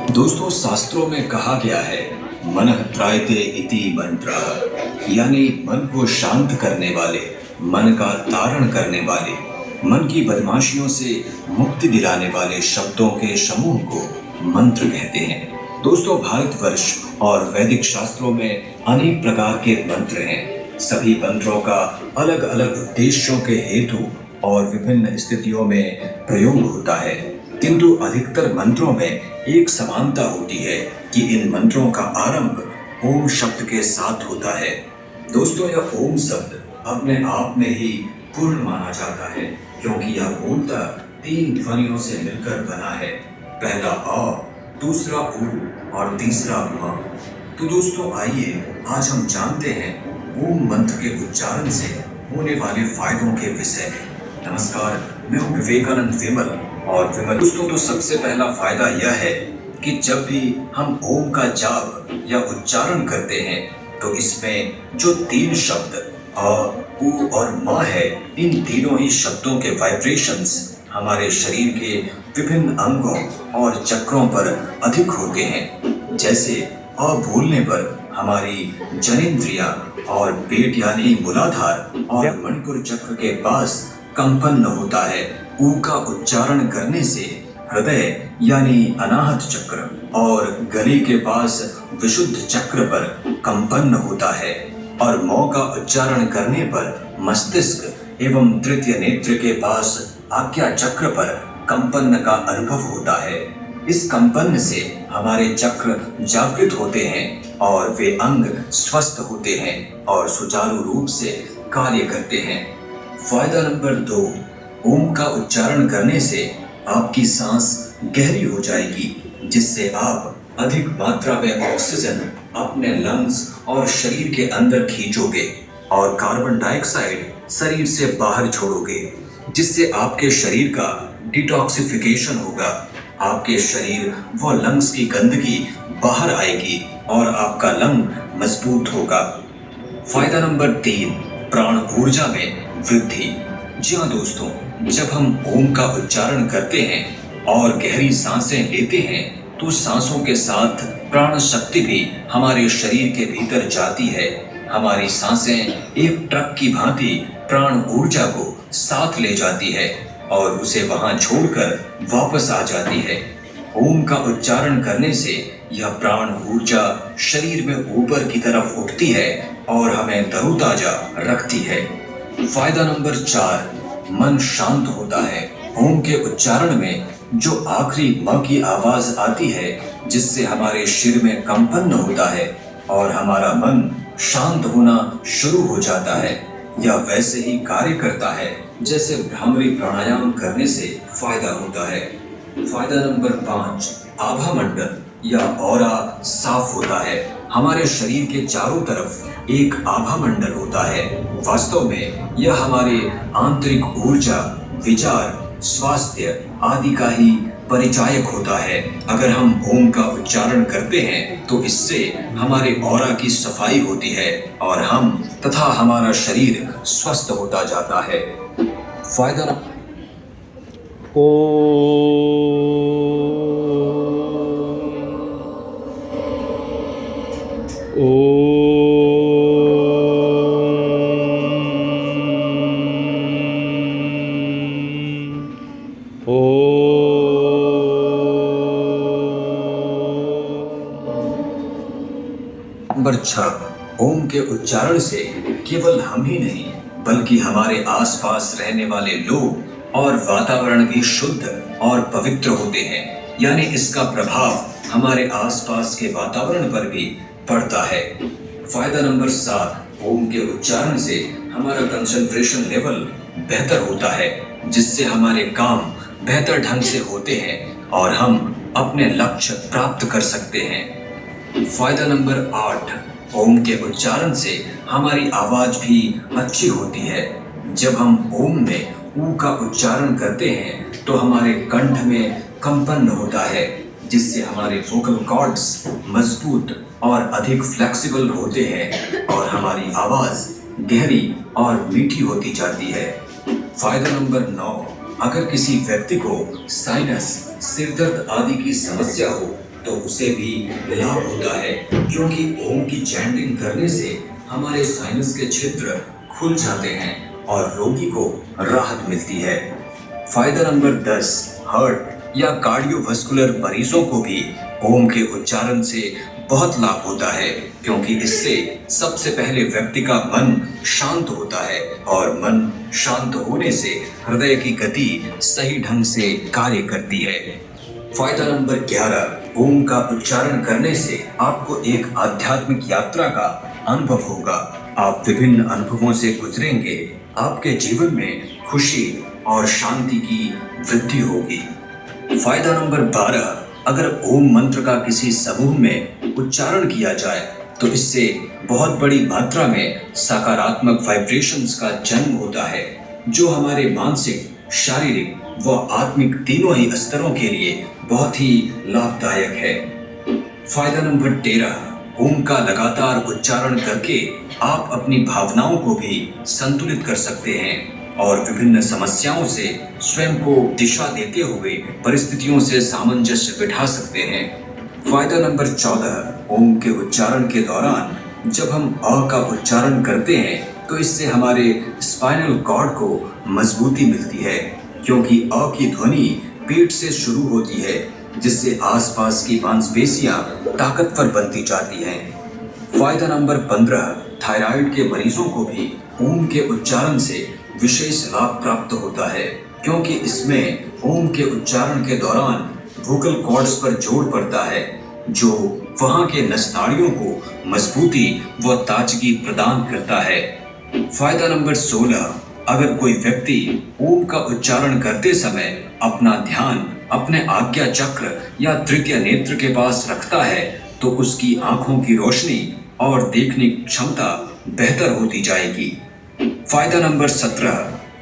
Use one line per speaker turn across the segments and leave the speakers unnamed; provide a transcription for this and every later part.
दोस्तों, शास्त्रों में कहा गया है मनः त्रायते इति मंत्रः, यानी मन को शांत करने वाले, मन का तारण करने वाले, मन की बदमाशियों से मुक्ति दिलाने वाले शब्दों के समूह को मंत्र कहते हैं। दोस्तों, भारतवर्ष और वैदिक शास्त्रों में अनेक प्रकार के मंत्र हैं। सभी मंत्रों का अलग अलग उद्देश्यों के हेतु और विभिन्न स्थितियों में प्रयोग होता है, किंतु अधिकतर मंत्रों में एक समानता होती है कि इन मंत्रों का आरंभ ओम शब्द के साथ होता है। दोस्तों, यह ओम शब्द अपने आप में ही पूर्ण माना जाता है, क्योंकि यह मूलतः 3 ध्वनियों से मिलकर बना है। पहला अ, दूसरा उ और तीसरा म। तो दोस्तों, आइए आज हम जानते हैं ओम मंत्र के उच्चारण से होने वाले फायदों के विषय में। नमस्कार, मैं हूं विवेकानंद विमल। और दोस्तों, तो सबसे पहला फायदा यह है कि जब भी हम ओम का जाप या उच्चारण करते हैं तो इसमें जो 3 शब्द अ, उ और म है, इन तीनों ही शब्दों के वाइब्रेशंस हमारे शरीर के विभिन्न अंगों और चक्रों पर अधिक होते हैं। जैसे अ बोलने पर हमारी जनेंद्रिया और पेट यानी मूलाधार और मणिपुर चक्र के पास कंपन होता है। ऊ का उच्चारण करने से हृदय यानी अनाहत चक्र और गले के पास विशुद्ध चक्र पर कंपन होता है, और मौ का उच्चारण करने पर मस्तिष्क एवं तृतीय नेत्र के पास आज्ञा चक्र पर कंपन का अनुभव होता है। इस कंपन से हमारे चक्र जागृत होते हैं और वे अंग स्वस्थ होते हैं और सुचारू रूप से कार्य करते हैं। फायदा नंबर 2, ओम का उच्चारण करने से आपकी सांस गहरी हो जाएगी, जिससे आप अधिक मात्रा में ऑक्सीजन अपने लंग्स और शरीर के अंदर खींचोगे और कार्बन डाइऑक्साइड शरीर से बाहर छोड़ोगे, जिससे आपके शरीर का डिटॉक्सिफिकेशन होगा। आपके शरीर व लंग्स की गंदगी बाहर आएगी और आपका लंग मजबूत होगा। फायदा नंबर 3, प्राण ऊर्जा में वृद्धि। जी हाँ दोस्तों, जब हम ओम का उच्चारण करते हैं और गहरी सांसें लेते हैं तो सांसों के साथ प्राण शक्ति भी हमारे शरीर के भीतर जाती है। हमारी सांसें एक ट्रक की भांति प्राण ऊर्जा को साथ ले जाती है और उसे वहां छोड़कर वापस आ जाती है। ओम का उच्चारण करने से यह प्राण ऊर्जा शरीर में ऊपर की तरफ उठती है और हमें तरोताजा रखती है। फायदा नंबर 4, मन शांत होता है। ओम के उच्चारण में जो आखिरी म की आवाज आती है, जिससे हमारे सिर में कंपन होता है और हमारा मन शांत होना शुरू हो जाता है, यह वैसे ही कार्य करता है जैसे भ्रामरी प्राणायाम करने से फायदा होता है। फायदा नंबर 5, आभा मंडल या ऑरा साफ होता है। हमारे शरीर के चारों तरफ एक आभा मंडल होता है। वास्तव में यह हमारे आंतरिक ऊर्जा, विचार, स्वास्थ्य आदि का ही परिचायक होता है। अगर हम ओम का उच्चारण करते हैं तो इससे हमारे ऑरा की सफाई होती है और हम तथा हमारा शरीर स्वस्थ होता जाता है। फायदा
ओ
नंबर 6, ओम के उच्चारण से केवल हम ही नहीं बल्कि हमारे आसपास रहने वाले लोग और वातावरण भी शुद्ध और पवित्र होते हैं। यानी इसका प्रभाव हमारे आसपास के वातावरण पर भी पड़ता है। फायदा नंबर 7, ओम के उच्चारण से हमारा कंसंट्रेशन लेवल बेहतर होता है, जिससे हमारे काम बेहतर ढंग से होते हैं और हम अपने लक्ष्य प्राप्त कर सकते हैं। फायदा नंबर 8, ओम के उच्चारण से हमारी आवाज भी अच्छी होती है। जब हम ओम में ऊ का उच्चारण करते हैं तो हमारे कंठ में कंपन होता है, जिससे हमारे वोकल कॉर्ड्स मजबूत और अधिक फ्लेक्सिबल होते हैं और हमारी आवाज गहरी और मीठी होती जाती है। फायदा नंबर 9, अगर किसी व्यक्ति को साइनस, सिरदर्द आदि की समस्या हो तो उसे भी लाभ होता है, क्योंकि ओम की चैंटिंग करने से हमारे साइनस के छिद्र खुल जाते हैं और रोगी को राहत मिलती है। फायदा नंबर 10, हार्ट या कार्डियोवास्कुलर मरीजों को भी ओम के उच्चारण से बहुत लाभ होता है, क्योंकि इससे सबसे पहले व्यक्ति का मन शांत होता है और मन शांत होने से हृदय की गति सही ढंग से कार्य करती है। फायदा नंबर 11, ओम का उच्चारण करने से आपको एक आध्यात्मिक यात्रा का अनुभव होगा। आप विभिन्न अनुभवों से गुजरेंगे, आपके जीवन में खुशी और शांति की वृद्धि होगी। फायदा नंबर 12, अगर ओम मंत्र का किसी समूह में उच्चारण किया जाए तो इससे बहुत बड़ी मात्रा में सकारात्मक वाइब्रेशंस का जन्म होता है, जो हमारे मानसिक, शारीरिक व आत्मिक तीनों ही स्तरों के लिए बहुत ही लाभदायक है। फायदा नंबर 13, ओम का लगातार उच्चारण करके आप अपनी भावनाओं को भी संतुलित कर सकते हैं और विभिन्न समस्याओं से स्वयं को दिशा देते हुए परिस्थितियों से सामंजस्य बिठा सकते हैं। फायदा नंबर 14, ओम के उच्चारण के दौरान जब हम अ का उच्चारण करते हैं तो इससे हमारे स्पाइनल कॉर्ड को मजबूती मिलती है, क्योंकि अ की ध्वनि पेट से शुरू होती है, जिससे आसपास की मांसपेशियां ताकतवर बनती जाती हैं। फायदा नंबर 15, थायराइड के मरीजों को भी ओम के उच्चारण से विशेष लाभ प्राप्त होता है, क्योंकि इसमें ओम के उच्चारण के दौरान वोकल कॉर्ड्स पर जोर पड़ता है, जो वहां के नसनाड़ियों को मजबूती व ताजगी प्रदान करता है। फायदा नंबर 16, अगर कोई व्यक्ति ओम का उच्चारण करते समय अपना ध्यान अपने आज्ञा चक्र या तृतीय नेत्र के पास रखता है तो उसकी आंखों की रोशनी और देखने की क्षमता बेहतर होती जाएगी। फायदा नंबर 17,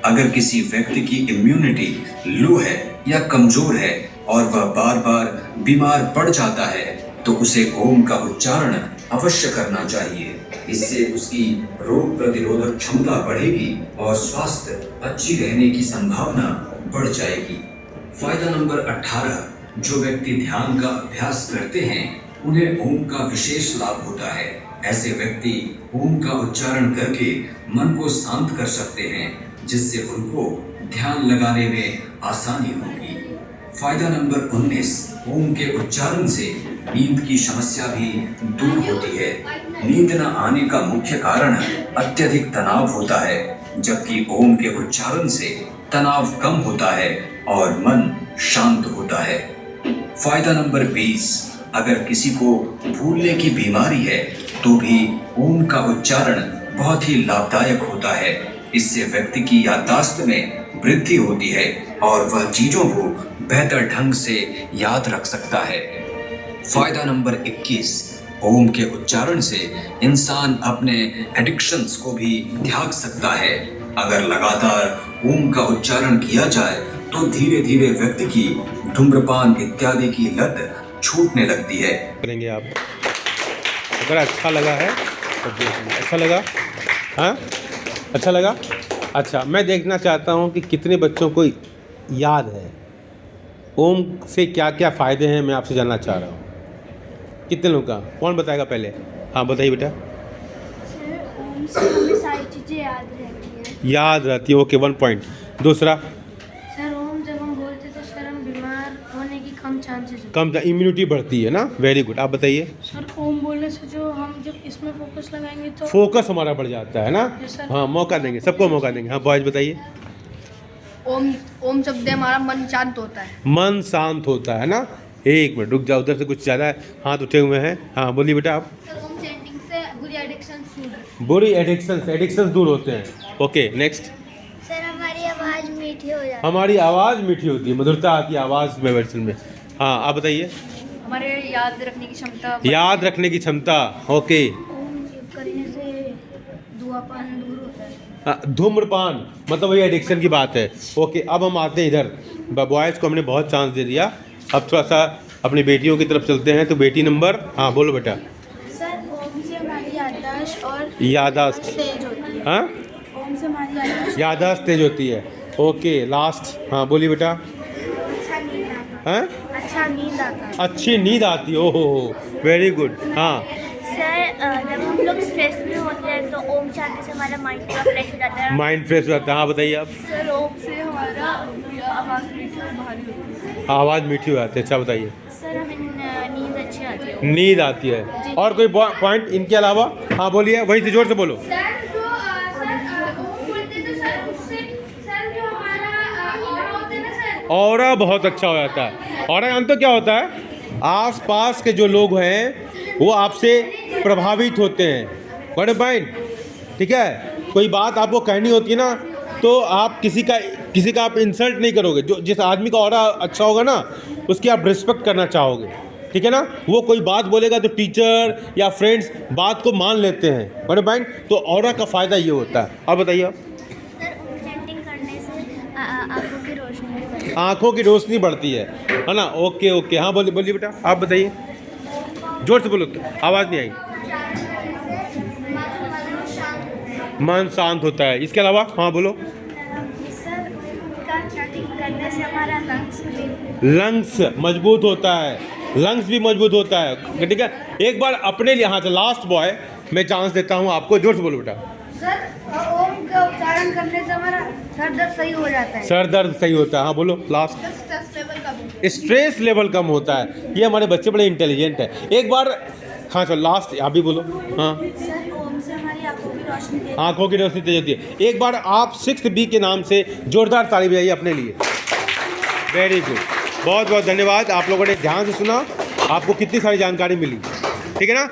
अगर किसी व्यक्ति की इम्यूनिटी लो है या कमजोर है और वह बार बार बीमार पड़ जाता है तो उसे ओम का उच्चारण अवश्य करना चाहिए। इससे उसकी रोग प्रतिरोधक क्षमता बढ़ेगी और स्वास्थ्य अच्छी रहने की संभावना बढ़ जाएगी। फायदा नंबर 18, जो व्यक्ति ध्यान का अभ्यास करते हैं उन्हें ओम का विशेष लाभ होता है। ऐसे व्यक्ति ओम का उच्चारण करके मन को शांत कर सकते हैं, जिससे उनको ध्यान लगाने में आसानी होगी। फायदा नंबर 19, ओम के उच्चारण से नींद की समस्या भी दूर होती है। नींद न आने का मुख्य कारण अत्यधिक तनाव होता है, जबकि ओम के उच्चारण से तनाव कम होता है और मन शांत होता है। फायदा नंबर 20, अगर किसी को भूलने की बीमारी है तो भी ओम का उच्चारण बहुत ही लाभदायक होता है। इससे व्यक्ति की याददाश्त में वृद्धि होती है और वह चीजों को बेहतर ढंग से याद रख सकता है। फायदा नंबर 21, ओम के उच्चारण से इंसान अपने एडिक्शंस को भी त्याग सकता है। अगर लगातार ओम का उच्चारण किया जाए तो धीरे धीरे व्यक्ति की धूम्रपान इत्यादि की लत छूटने लगती है।
करेंगे आप अगर अच्छा लगा है तो देखिए। अच्छा लगा? हाँ, अच्छा लगा। अच्छा, मैं देखना चाहता हूँ कि कितने बच्चों को याद है ओम से क्या क्या फ़ायदे हैं। मैं आपसे जानना चाह रहा हूँ कितने लोगों का, कौन बताएगा पहले? हाँ बताइए बेटा।
सर, ओम से हमें सारी चीज़ें याद रहती हैं।
याद रहती है, ओके 1 पॉइंट। दूसरा,
सर, ओम जब हम बोलते तो सर हम बीमार होने की कम चांसेस होते
कम इम्यूनिटी बढ़ती है ना। वेरी गुड, आप बताइए।
हैं। सर, ओम बोलने से जो हम जब इसमें फोकस लगाएंगे तो
फोकस हमारा बढ़ जाता है ना।
Yes, sir.
हाँ, मौका देंगे, सबको मौका देंगे। हाँ बॉयज बताइए।
ओम ओम शब्द हमारा मन शांत होता है।
मन शांत होता है ना। एक मिनट रुक जाओ, उधर से कुछ ज़्यादा हाथ उठे हुए हैं। हाँ बोलिए बेटा आप।
सर, ओम चैंटिंग से बुरी एडिक्शन दूर।
बुरी एडिक्शंस दूर होते हैं। Okay next.
सर हमारी आवाज़ मीठी हो जाती
हमारी आवाज़ मीठी होती है, मधुरता आती है आवाज़ में वर्षन में। हाँ आप बताइए।
हमारे याद रखने की क्षमता।
याद रखने की क्षमता, ओके।
है। ओम करने से धुआंपान दूर होता है।
धूम्रपान मतलब वही एडिक्शन की बात है। ओके, अब हम आते हैं इधर। बॉयज़ को हमने बहुत चांस दे दिया, अब थोड़ा सा अपनी बेटियों की तरफ चलते हैं। तो बेटी नंबर, हाँ बोलो बेटा।
सर, ओम से हमारी याददाश्त और
याददाश्त,
तेज होती है।
हाँ
ओम से हमारी याददाश्त
याददाश्त तेज होती है। ओके लास्ट, हाँ बोलिए बेटा।
अच्छा नींद आता
हाँ
है। अच्छा नींद आता है।
अच्छी नींद आती है, ओहो वेरी गुड। हाँ
सर जब हम लोग स्ट्रेस में होते हैं तो ओम शांति से हमारा माइंड पूरा फ्रेश हो जाता है।
माइंड फ्रेश हो जाता है। हाँ बताइए आप।
सर ओम से हमारा आवाज़ मीठी और भारी होती है।
आवाज़ मीठी हो जाती है। अच्छा बताइए।
सर हमें नींद अच्छी आती है।
नींद आती है। और कोई पॉइंट इनके अलावा? हाँ बोलिए, वहीं से जोर से बोलो।
सर जो सर ओम बोलते तो सर उससे सर जो हमारा ऑरा होता है ना सर,
ऑरा बहुत अच्छा हो जाता है। ऑरा जानते हो क्या होता है? आसपास के जो लोग हैं वो आपसे प्रभावित होते हैं। बड़े पॉइंट, ठीक है। कोई बात आपको कहनी होती है ना तो आप किसी का आप इंसल्ट नहीं करोगे। जो जिस आदमी का ऑरा अच्छा होगा ना उसकी आप रिस्पेक्ट करना चाहोगे, ठीक है ना। वो कोई बात बोलेगा तो टीचर या फ्रेंड्स बात को मान लेते हैं। बड़े पॉइंट, तो ऑरा का फ़ायदा ये होता है। अब बताइए आप।
सर ओम चैंटिंग करने से आंखों की रोशनी भी बढ़ती है।
आँखों की रोशनी बढ़ती है ना। ओके ओके, हाँ बोलिए बोलिए बेटा, आप बताइए। जोर से बोलो, आवाज़ नहीं आई। मन शांत होता है। इसके अलावा? हाँ बोलो।
सर का चैंटिंग करने से हमारा
लंग्स मजबूत होता है। लंग्स भी मजबूत होता है, ठीक है। एक बार अपने लिए, हाँ तो लास्ट बॉय मैं चांस देता हूँ आपको। जोर से बोलो बेटा।
सर ओम का उच्चारण करने से हमारा सर दर्द सही हो जाता है।
सर दर्द सही होता है। हाँ बोलो लास्ट।
स्ट्रेस लेवल कम।
स्ट्रेस लेवल कम होता है। ये हमारे बच्चे बड़े इंटेलिजेंट है। एक बार, हाँ चलो लास्ट आप भी बोलो। हाँ,
सर ओम से हमारी आंखों की रोशनी तेज
आँखों की रोशनी तेज होती है। एक बार आप 6th B के नाम से जोरदार ताली बजाइए अपने लिए। वेरी गुड, बहुत बहुत धन्यवाद। आप लोगों ने ध्यान से सुना, आपको कितनी सारी जानकारी मिली, ठीक है ना।